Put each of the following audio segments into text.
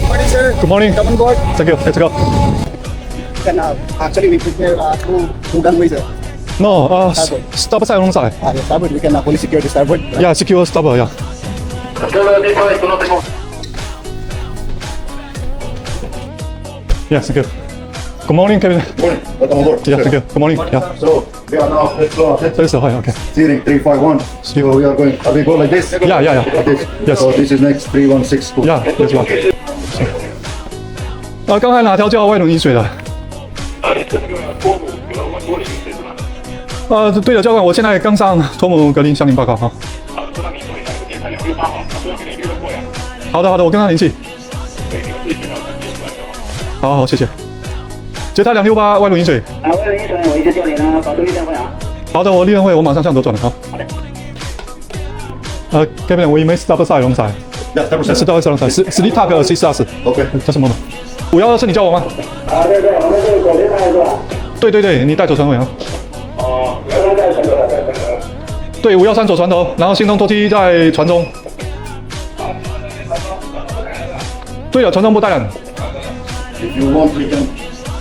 Morning, sir. Good morning. Come on board. Thank you. Let's go. Then, actually, we prepare two gangways, sir. No, Starboard. starboard side, wrong side. The starboard, we can fully secure the starboard. Yeah, secure starboard. Yeah. Yeah, thank you. Good morning, Kevin. Morning, welcome aboard. Yeah, thank you. Good morning. Yeah. So we are now let's go ahead. There's the high. Okay. Steering 351. So we are going. We go like this. Yeah, yeah, yeah. Like this. Yes. So this is next 316. Yeah, let's go. 刚才哪条叫外轮饮水的？对的，教官，我现在刚上托姆格林向您报告哈。好的，好的，我跟他联系。好好，谢谢。捷泰268外轮饮水。外轮饮水，我一直叫你呢，保持立正会啊。好的，我立正会，我马上向左转了。好。Kevin, we may stop side wrong side. Yeah, 10%. Stop side wrong side. Sleep tag assist us. Okay. Just a moment. 512是你叫我吗？对对，我们是左边开是吧？对对对，你带走船尾啊。对，513走船头，然后心动拖机在船中。对了，船中不带人。 If you want, we can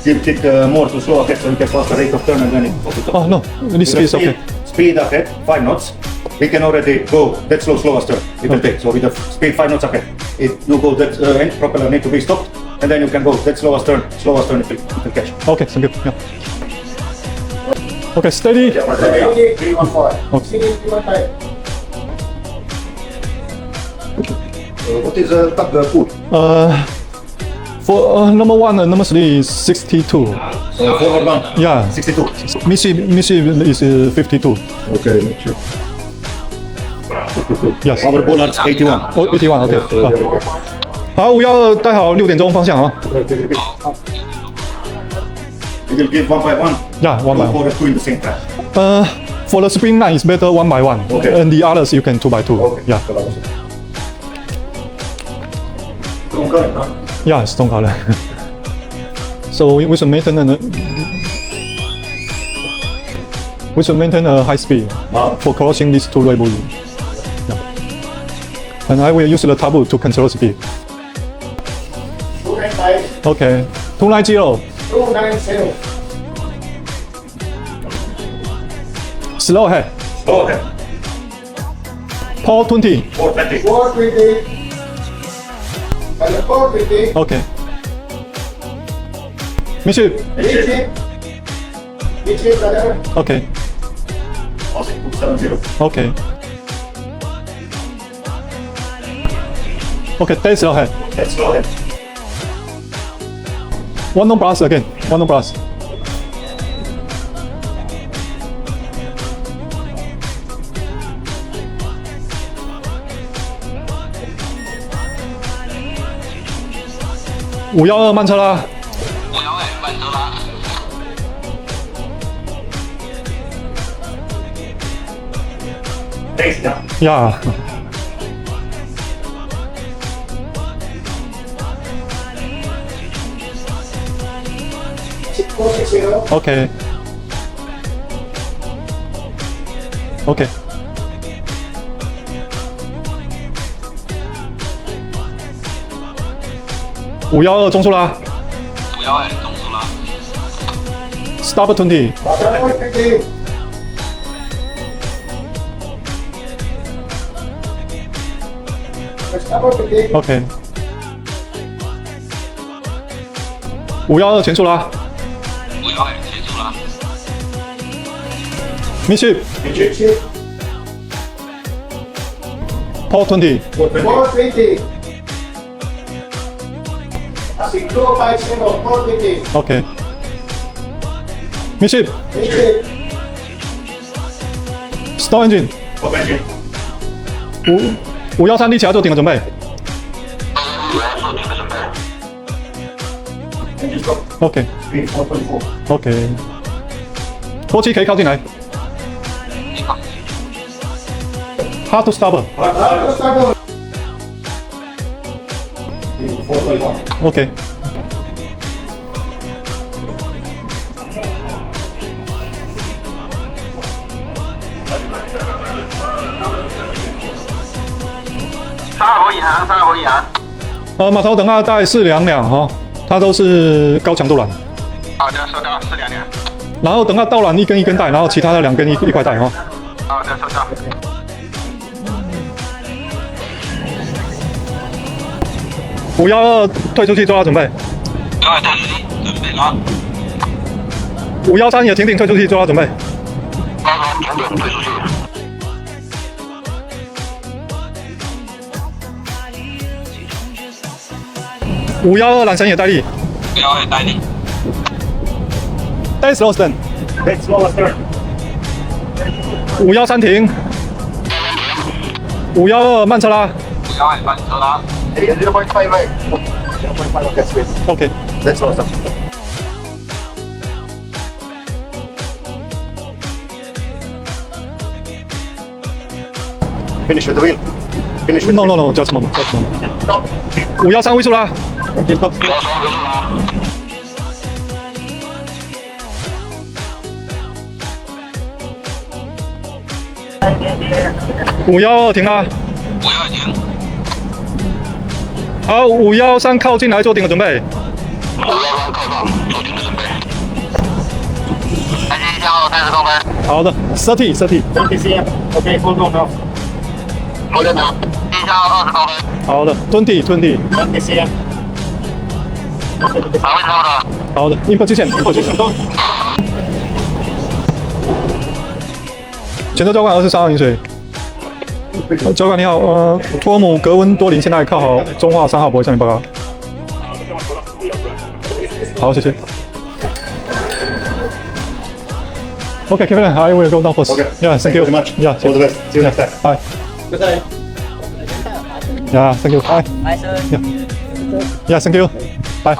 give it more to slow ahead so we can pass the rate of turn and then it goes. Oh no, this is okay. Speed ahead 5 knots. We can already go that slowest turn. It will take. So with the speed 5 knots ahead, you go that end propeller need to be stopped, and then you can go that slowest turn it will catch. Okay, thank you. Yeah. Okay, steady. 315. Okay. What is tug pull? For number 1 and number 3 is 62. So forward one. Yeah. 62. Missy is 52. Okay, make sure. Yes. Our bollards 81. Oh, 81. Okay. 好，512带好6点钟方向啊。 We will give one by one. Yeah, one by Two one. for the two in the same time. For the spring line, it's better 1 by 1. Okay. And the others you can 2 by 2. Okay. Yeah. Strong current, huh? Yeah, it's strong color. So we should maintain a high speed for crossing these two red buoys. Yeah. And I will use the taboo to control speed. 295, Okay. 290. 290. Slow ahead. Go ahead. Port 20. 420. 420. And 420. Okay. Midship. Midship, brother. Okay. Aussie 270. Okay. Okay, that's slow ahead. Let's go ahead. 1 no plus again. 1 no plus.512慢车啦。Face down. Yeah. Okay. Okay. 512中速啦。512中速啦。 Stop 20. 420. Okay. 512前速啦。 512前速啦。 Midship. Midship. Port 20. 420. Passing 250, 420. Okay. Midship. Midship. Stop engine. Open engine. 513立起来做顶的准备。 Engine stop. OK Speed 424. OK。拖机可以靠近来。Hard to stop. Starboard. 421. OK。32银行。码头等下大概4两哈，它都是高强度缆。好的，收到4两。然后等下到缆一根一根带，然后其他的2根一块带哈。好的，收到。512退出去做好准备。2退出去，准备了。 513也停顶退出去做好准备。停顶退出去。 512缆绳也带力。 512带力。带 slow stern。 Dead slow astern. 513停。512慢车拉。 512慢车拉。 0.5 right. 0.5 okay, space. OK。 Dead slow astern. Finish with the wheel. Finish with No no no，just moment。513微速拉。 512停拉。 512停。好，513靠近来做顶的准备。 513靠上，做顶的准备。来接1号30公分。好的，30。 20 cm. Okay, hold on now. 好的呢。1号20公分。好的，20。 20 cm. 排位超的。好的，input 之前。前车教官23号饮水。教官你好，托姆格温多林现在靠好中化3号驳向你报告。好，谢谢。Okay, Kevin, I will go down first. Okay. Yeah, thank you. Very much. Yeah, All the best. See you next time. Bye. Yeah, thank you. Bye. Bye, sir. Yeah, thank you. Bye.